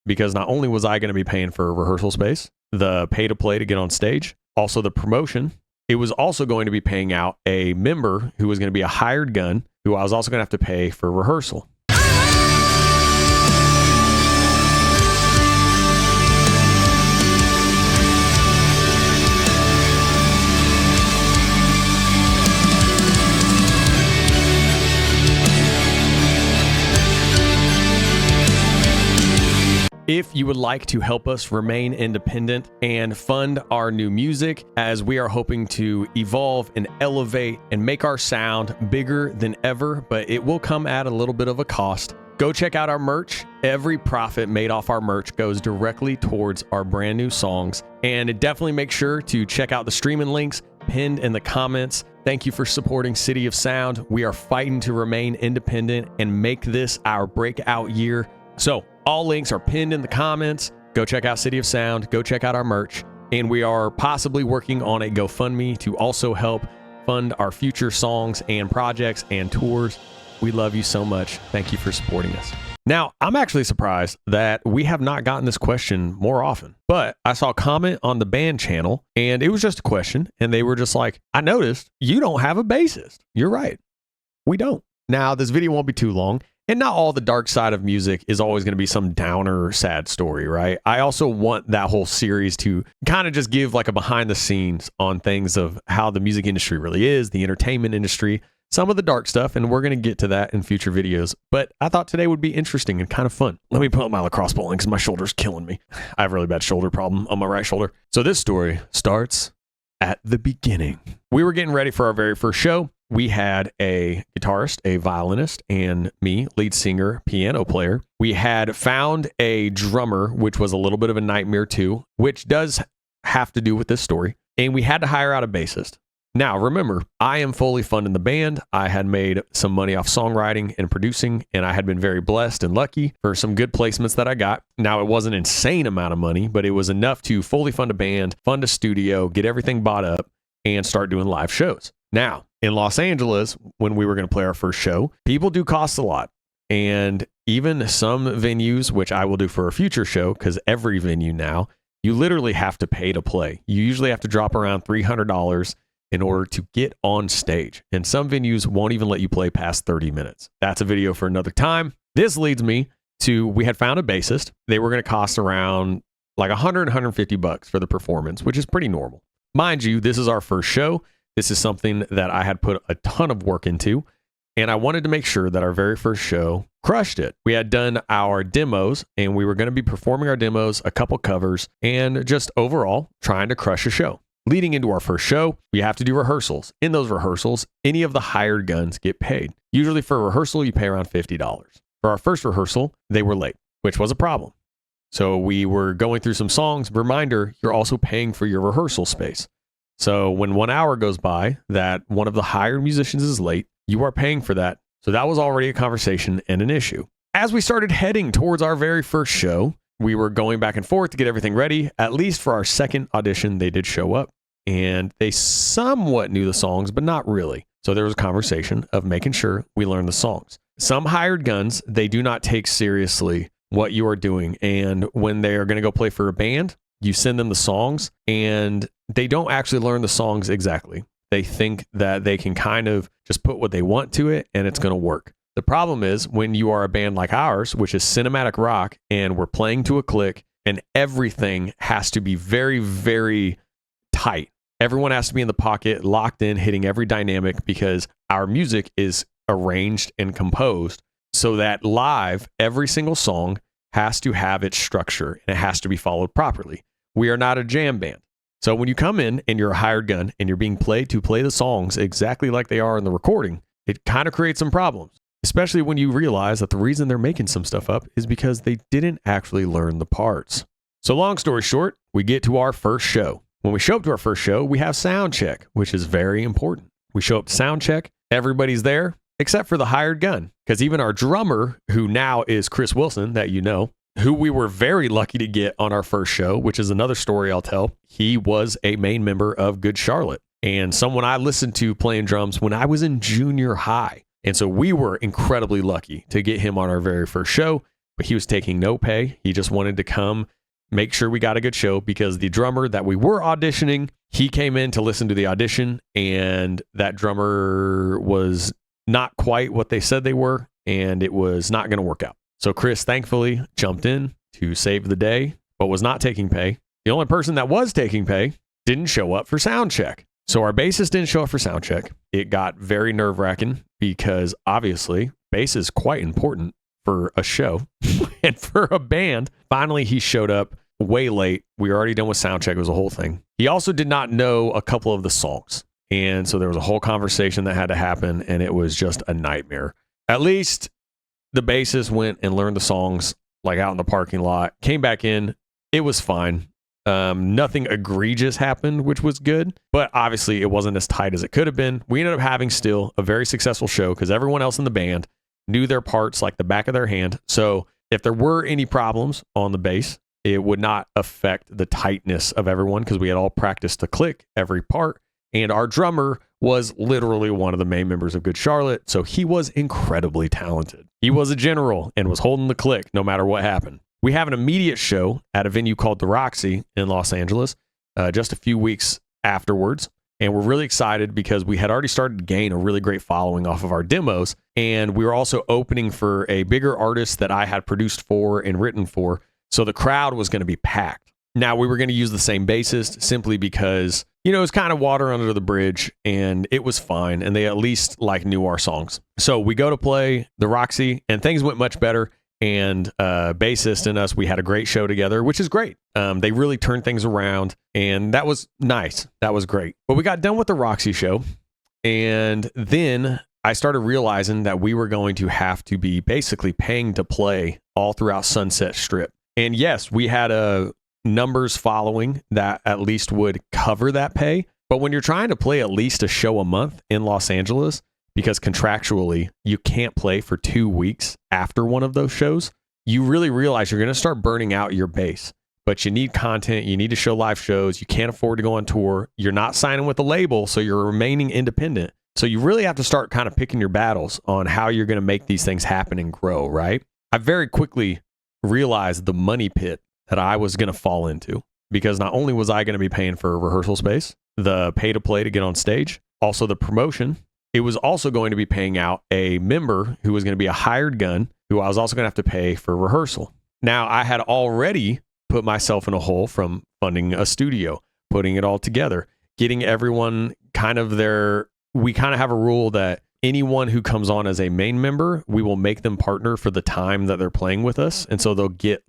because not only was I going to be paying for rehearsal space, the pay to play to get on stage, also the promotion, it was also going to be paying out a member who was going to be a hired gun, who I was also going to have to pay for rehearsal. If you would like to help us remain independent and fund our new music, as we are hoping to evolve and elevate and make our sound bigger than ever, but it will come at a little bit of a cost, go check out our merch. Every profit made off our merch goes directly towards our brand new songs. And definitely make sure to check out the streaming links pinned in the comments. Thank you for supporting City of Sound. We are fighting to remain independent and make this our breakout year. So all links are pinned in the comments. Go check out City of Sound. Go check out our merch. And we are possibly working on a GoFundMe to also help fund our future songs and projects and tours. We love you so much. Thank you for supporting us. Now, I'm actually surprised that we have not gotten this question more often, but I saw a comment on the band channel and it was just a question. And they were just like, I noticed you don't have a bassist. You're right. We don't. Now, this video won't be too long. And not all the dark side of music is always going to be some downer, sad story, right? I also want that whole series to kind of just give like a behind the scenes on things of how the music industry really is, the entertainment industry, some of the dark stuff, and we're going to get to that in future videos. But I thought today would be interesting and kind of fun. Let me put up my lacrosse ball in because my shoulder's killing me. I have a really bad shoulder problem on my right shoulder. So this story starts at the beginning. We were getting ready for our very first show. We had a guitarist, a violinist, and me, lead singer, piano player. We had found a drummer, which was a little bit of a nightmare too, which does have to do with this story. And we had to hire out a bassist. Now, remember, I am fully funding the band. I had made some money off songwriting and producing, and I had been very blessed and lucky for some good placements that I got. Now, it wasn't an insane amount of money, but it was enough to fully fund a band, fund a studio, get everything bought up, and start doing live shows. Now, in Los Angeles, when we were going to play our first show, people do cost a lot. And even some venues, which I will do for a future show, because every venue now, you literally have to pay to play. You usually have to drop around $300 in order to get on stage. And some venues won't even let you play past 30 minutes. That's a video for another time. This leads me to, we had found a bassist. They were going to cost around like $100, $150 for the performance, which is pretty normal. Mind you, this is our first show. This is something that I had put a ton of work into, and I wanted to make sure that our very first show crushed it. We had done our demos, and we were going to be performing our demos, a couple covers, and just overall trying to crush a show. Leading into our first show, we have to do rehearsals. In those rehearsals, any of the hired guns get paid. Usually for a rehearsal, you pay around $50. For our first rehearsal, they were late, which was a problem. So we were going through some songs. Reminder, you're also paying for your rehearsal space. So when 1 hour goes by that one of the hired musicians is late, you are paying for that. So that was already a conversation and an issue. As we started heading towards our very first show, we were going back and forth to get everything ready. At least for our second audition, they did show up and they somewhat knew the songs, but not really. So there was a conversation of making sure we learned the songs. Some hired guns, they do not take seriously what you are doing. And when they are going to go play for a band, you send them the songs and they don't actually learn the songs exactly. They think that they can kind of just put what they want to it and it's going to work. The problem is when you are a band like ours, which is cinematic rock, and we're playing to a click and everything has to be very, very tight. Everyone has to be in the pocket, locked in, hitting every dynamic because our music is arranged and composed so that live, every single song has to have its structure and it has to be followed properly. We are not a jam band. So when you come in and you're a hired gun and you're being played to play the songs exactly like they are in the recording, it kind of creates some problems, especially when you realize that the reason they're making some stuff up is because they didn't actually learn the parts. So long story short, we get to our first show. When we show up to our first show, we have sound check, which is very important. We show up to sound check, everybody's there except for the hired gun, because even our drummer, who now is Chris Wilson, that you know, who we were very lucky to get on our first show, which is another story I'll tell. He was a main member of Good Charlotte and someone I listened to playing drums when I was in junior high. And so we were incredibly lucky to get him on our very first show. but he was taking no pay. He just wanted to come make sure we got a good show because the drummer that we were auditioning, he came in to listen to the audition, and that drummer was not quite what they said they were, and it was not going to work out. So Chris thankfully jumped in to save the day, but was not taking pay. The only person that was taking pay didn't show up for sound check. So our bassist didn't show up for sound check. It got very nerve-wracking because obviously bass is quite important for a show and for a band. Finally, he showed up way late. We were already done with sound check. It was a whole thing. He also did not know a couple of the songs. And so there was a whole conversation that had to happen, and it was just a nightmare. At least the bassist went and learned the songs like out in the parking lot, came back in. It was fine. Nothing egregious happened, which was good, but obviously it wasn't as tight as it could have been. We ended up having still a very successful show because everyone else in the band knew their parts like the back of their hand. So if there were any problems on the bass, it would not affect the tightness of everyone because we had all practiced to click every part. And our drummer was literally one of the main members of Good Charlotte, so he was incredibly talented. He was a general and was holding the click no matter what happened. We have an immediate show at a venue called the Roxy in Los Angeles just a few weeks afterwards. And we're really excited because we had already started to gain a really great following off of our demos. And we were also opening for a bigger artist that I had produced for and written for. So the crowd was going to be packed. Now we were going to use the same bassist simply because, it was kind of water under the bridge and it was fine. And they at least knew our songs. So we go to play the Roxy and things went much better. And bassist and us, we had a great show together, which is great. They really turned things around, and that was nice. That was great. But we got done with the Roxy show, and then I started realizing that we were going to have to be basically paying to play all throughout Sunset Strip. And yes, we had a numbers following that at least would cover that pay. But when you're trying to play at least a show a month in Los Angeles, because contractually you can't play for 2 weeks after one of those shows, you really realize you're going to start burning out your base. But you need content. You need to show live shows. You can't afford to go on tour. You're not signing with a label, so you're remaining independent. So you really have to start kind of picking your battles on how you're going to make these things happen and grow, right? I very quickly realized the money pit that I was going to fall into, because not only was I going to be paying for rehearsal space, the pay to play to get on stage, also the promotion, it was also going to be paying out a member who was going to be a hired gun, who I was also going to have to pay for rehearsal. Now, I had already put myself in a hole from funding a studio, putting it all together, getting everyone kind of there. We kind of have a rule that anyone who comes on as a main member, we will make them partner for the time that they're playing with us. And so they'll get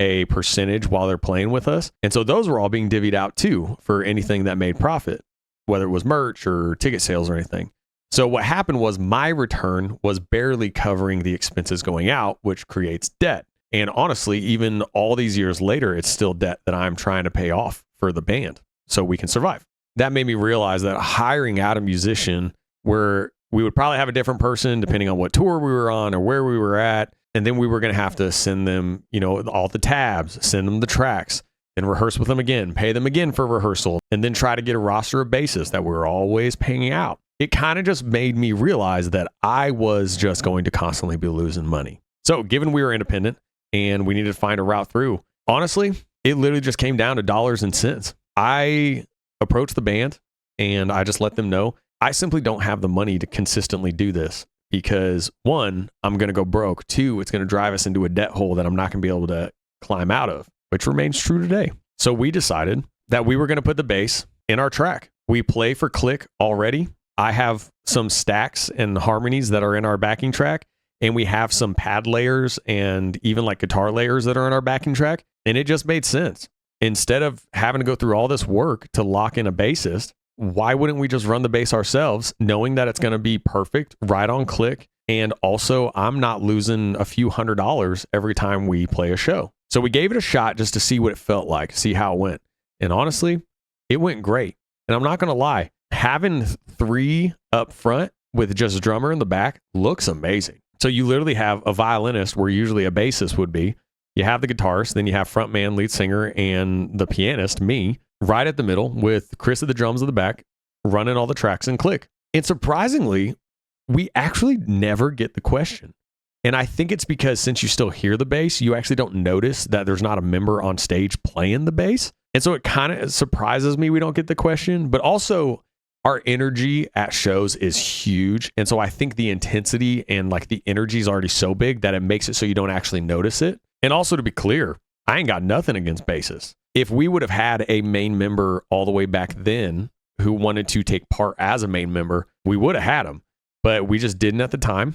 a percentage while they're playing with us. And so those were all being divvied out too for anything that made profit, whether it was merch or ticket sales or anything. So what happened was my return was barely covering the expenses going out, which creates debt. And honestly, even all these years later, it's still debt that I'm trying to pay off for the band so we can survive. That made me realize that hiring out a musician where we would probably have a different person depending on what tour we were on or where we were at. And then we were going to have to send them, all the tabs, send them the tracks, and rehearse with them again, pay them again for rehearsal, and then try to get a roster of bassists that we were always paying out. It kind of just made me realize that I was just going to constantly be losing money. So given we were independent and we needed to find a route through, honestly, it literally just came down to dollars and cents. I approached the band and I just let them know, I simply don't have the money to consistently do this because 1, I'm going to go broke. 2, it's going to drive us into a debt hole that I'm not going to be able to climb out of, which remains true today. So we decided that we were going to put the bass in our track. We play for click already. I have some stacks and harmonies that are in our backing track, and we have some pad layers and even guitar layers that are in our backing track. And it just made sense. Instead of having to go through all this work to lock in a bassist, why wouldn't we just run the bass ourselves, knowing that it's going to be perfect, right on click, and also I'm not losing a few $100s every time we play a show. So we gave it a shot just to see what it felt like, see how it went. And honestly, it went great. And I'm not going to lie, having 3 up front with just a drummer in the back looks amazing. So you literally have a violinist where usually a bassist would be. You have the guitarist, then you have frontman, lead singer, and the pianist, me, right at the middle with Chris at the drums at the back, running all the tracks and click. And surprisingly, we actually never get the question, And I think it's because since you still hear the bass, you actually don't notice that there's not a member on stage playing the bass. And so it kind of surprises me we don't get the question, but also our energy at shows is huge. And so I think the intensity and like the energy is already so big that it makes it so you don't actually notice it. And also, to be clear, I ain't got nothing against bassists. If we would have had a main member all the way back then who wanted to take part as a main member, we would have had him, but we just didn't at the time.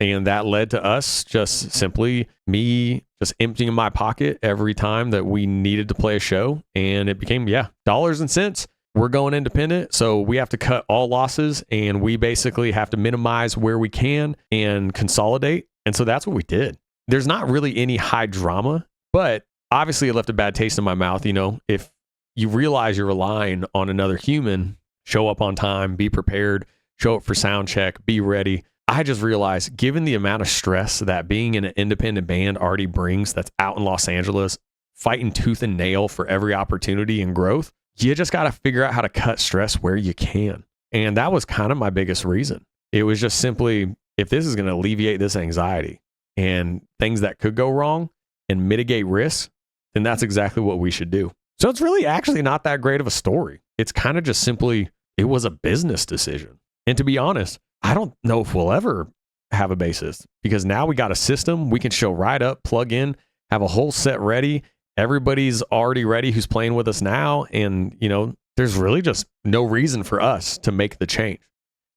And that led to us just simply me just emptying my pocket every time that we needed to play a show. And it became, dollars and cents. We're going independent, so we have to cut all losses, and we basically have to minimize where we can and consolidate. And so that's what we did. There's not really any high drama, but obviously it left a bad taste in my mouth. You know, if you realize you're relying on another human, show up on time, be prepared, show up for sound check, be ready. I just realized, given the amount of stress that being in an independent band already brings, that's out in Los Angeles, fighting tooth and nail for every opportunity and growth, you just got to figure out how to cut stress where you can. And that was kind of my biggest reason. It was just simply, if this is going to alleviate this anxiety and things that could go wrong and mitigate risks, then that's exactly what we should do. So it's really actually not that great of a story. It's kind of just simply, it was a business decision. And to be honest, I don't know if we'll ever have a bassist, because now we got a system. We can show right up, plug in, have a whole set ready. Everybody's already ready who's playing with us now. And, you know, there's really just no reason for us to make the change,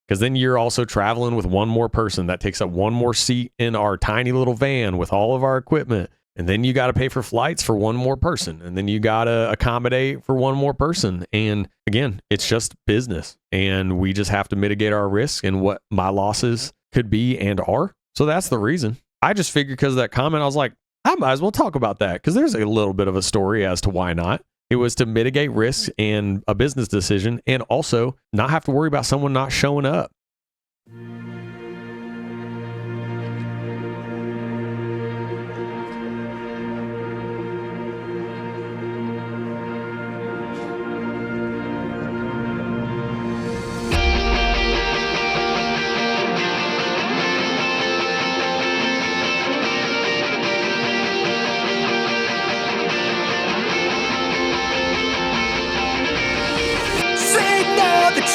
because then you're also traveling with one more person that takes up one more seat in our tiny little van with all of our equipment. And then you got to pay for flights for one more person. And then you got to accommodate for one more person. And again, it's just business. And we just have to mitigate our risk and what my losses could be and are. So that's the reason. I just figured, because of that comment, I was like, I might as well talk about that, because there's a little bit of a story as to why not. It was to mitigate risks and a business decision, and also not have to worry about someone not showing up.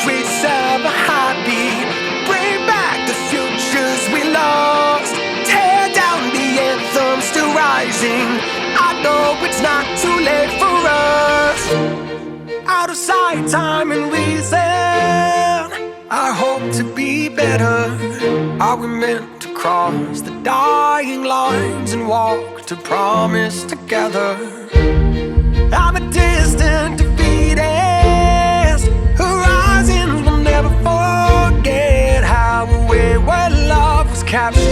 Trace of a heartbeat, bring back the futures we lost, tear down the anthems still rising. I know it's not too late for us. Out of sight, time and reason, I hope to be better. Are we meant to cross the dying lines and walk to promise together? I'm a distant defeatist. Horizons will never forget how a way where love was captured